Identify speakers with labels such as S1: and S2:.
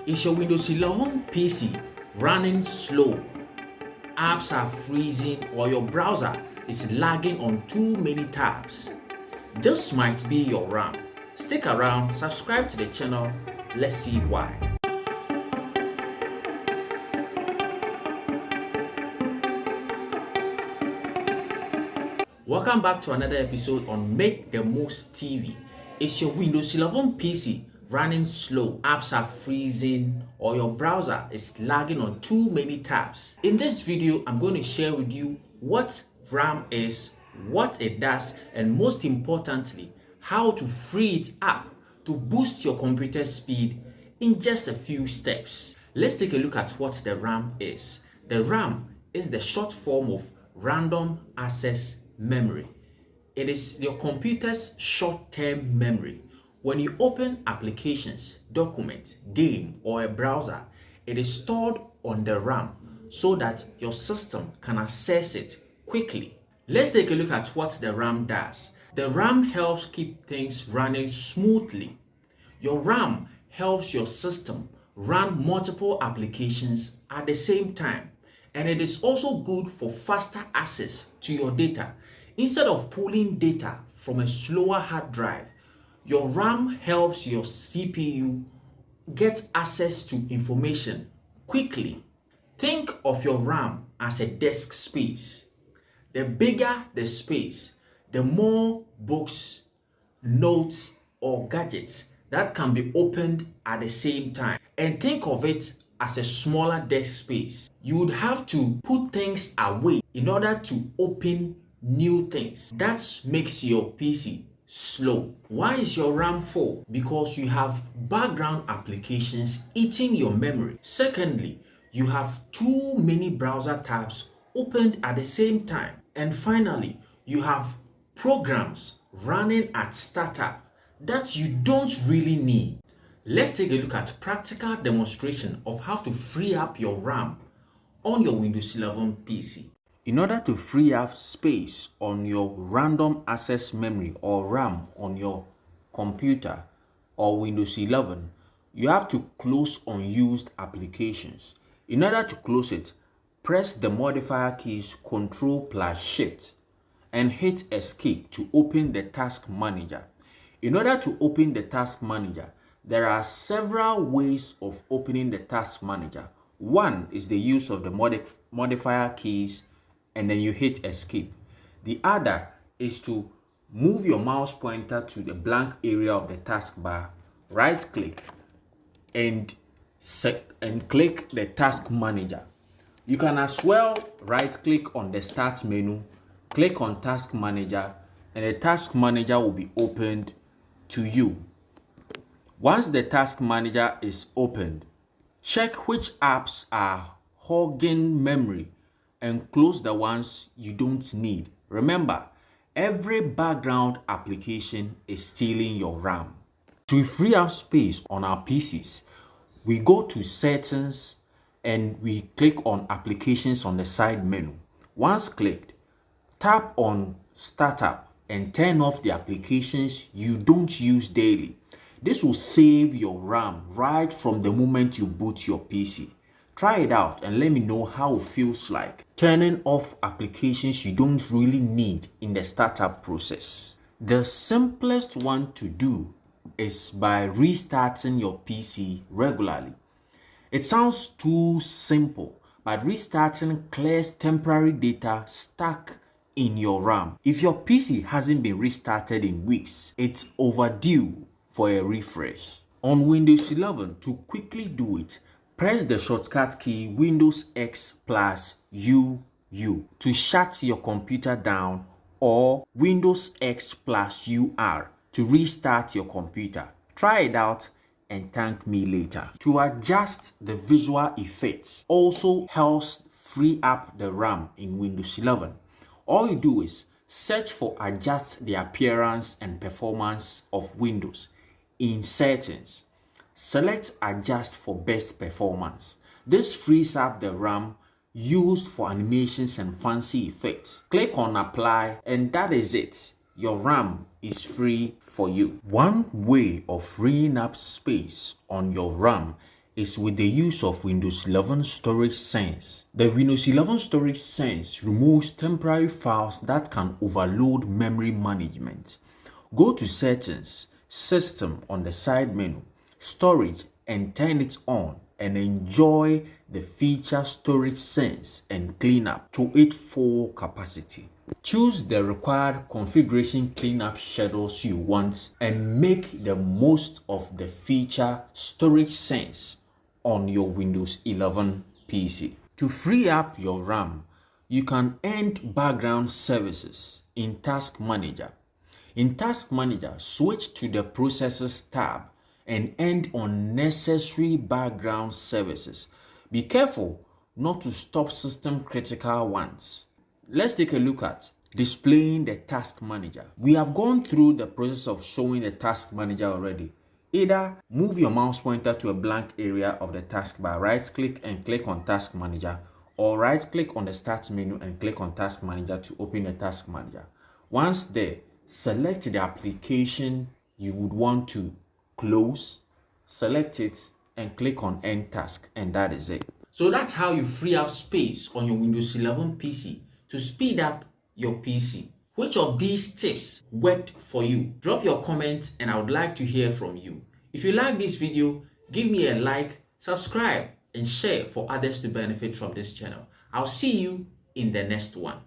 S1: Is your Windows 11 PC running slow? Apps are freezing or your browser is lagging on too many tabs? This might be your RAM. Stick around, subscribe to the channel, let's see why. Welcome back to another episode on Make the Most TV. Is your Windows 11 PC running slow, apps are freezing, or your browser is lagging on too many tabs? In this video, I'm going to share with you what RAM is, what it does, and most importantly, how to free it up to boost your computer speed in just a few steps. Let's take a look at what the RAM is. The RAM is the short form of random access memory. It is your computer's short-term memory. When you open applications, documents, game, or a browser, it is stored on the RAM so that your system can access it quickly. Let's take a look at what the RAM does. The RAM helps keep things running smoothly. Your RAM helps your system run multiple applications at the same time. And it is also good for faster access to your data. Instead of pulling data from a slower hard drive, your RAM helps your CPU get access to information quickly. Think of your RAM as a desk space. The bigger the space, the more books, notes, or gadgets that can be opened at the same time. And think of it as a smaller desk space. You would have to put things away in order to open new things. That makes your PC slow. Why is your RAM full? Because you have background applications eating your memory. Secondly, you have too many browser tabs opened at the same time. And finally, you have programs running at startup that you don't really need. Let's take a look at practical demonstration of how to free up your RAM on your Windows 11 PC. In order to free up space on your random access memory or RAM on your computer or Windows 11, you have to close unused applications. In order to close it, press the modifier keys Ctrl+Shift and hit Escape to open the Task Manager. In order to open the Task Manager, there are several ways of opening the Task Manager. One is the use of the modifier keys and then you hit Escape. The other is to move your mouse pointer to the blank area of the taskbar, right click and click the Task Manager. You can as well right click on the Start menu, click on Task Manager, and the Task Manager will be opened to you. Once the Task Manager is opened, check which apps are hogging memory and close the ones you don't need. Remember, every background application is stealing your RAM. To free up space on our PCs, we go to Settings and we click on Applications on the side menu. Once clicked, tap on Startup and turn off the applications you don't use daily. This will save your RAM right from the moment you boot your PC. Try it out and let me know how it feels like turning off applications you don't really need in the startup process. The simplest one to do is by restarting your PC regularly. It sounds too simple, but restarting clears temporary data stuck in your RAM. If your PC hasn't been restarted in weeks, it's overdue for a refresh. On Windows 11, to quickly do it, press the shortcut key Windows X plus UU to shut your computer down, or Windows X plus UR to restart your computer. Try it out and thank me later. To adjust the visual effects also helps free up the RAM in Windows 11. All you do is search for Adjust the appearance and performance of Windows in Settings. Select Adjust for best performance. This frees up the RAM used for animations and fancy effects. Click on Apply and that is it. Your RAM is free for you. One way of freeing up space on your RAM is with the use of Windows 11 Storage Sense. The Windows 11 Storage Sense removes temporary files that can overload memory management. Go to Settings, System on the side menu, Storage, and turn it on and enjoy the feature Storage Sense and Cleanup to its full capacity. Choose the required configuration cleanup schedules you want and make the most of the feature Storage Sense on your Windows 11 PC. To free up your RAM, you can end background services in Task Manager. In Task Manager, switch to the Processes tab and end unnecessary background services. Be careful not to stop system critical ones. Let's take a look at displaying the Task Manager. We have gone through the process of showing the Task Manager already. Either move your mouse pointer to a blank area of the taskbar, right-click and click on Task Manager, or right-click on the Start menu and click on Task Manager to open the Task Manager. Once there, select the application you would want to close, select it, and click on End Task, and that is it. So that's how you free up space on your Windows 11 PC to speed up your PC. Which of these tips worked for you? Drop your comments and I would like to hear from you. If you like this video, give me a like, subscribe, and share for others to benefit from this channel. I'll see you in the next one.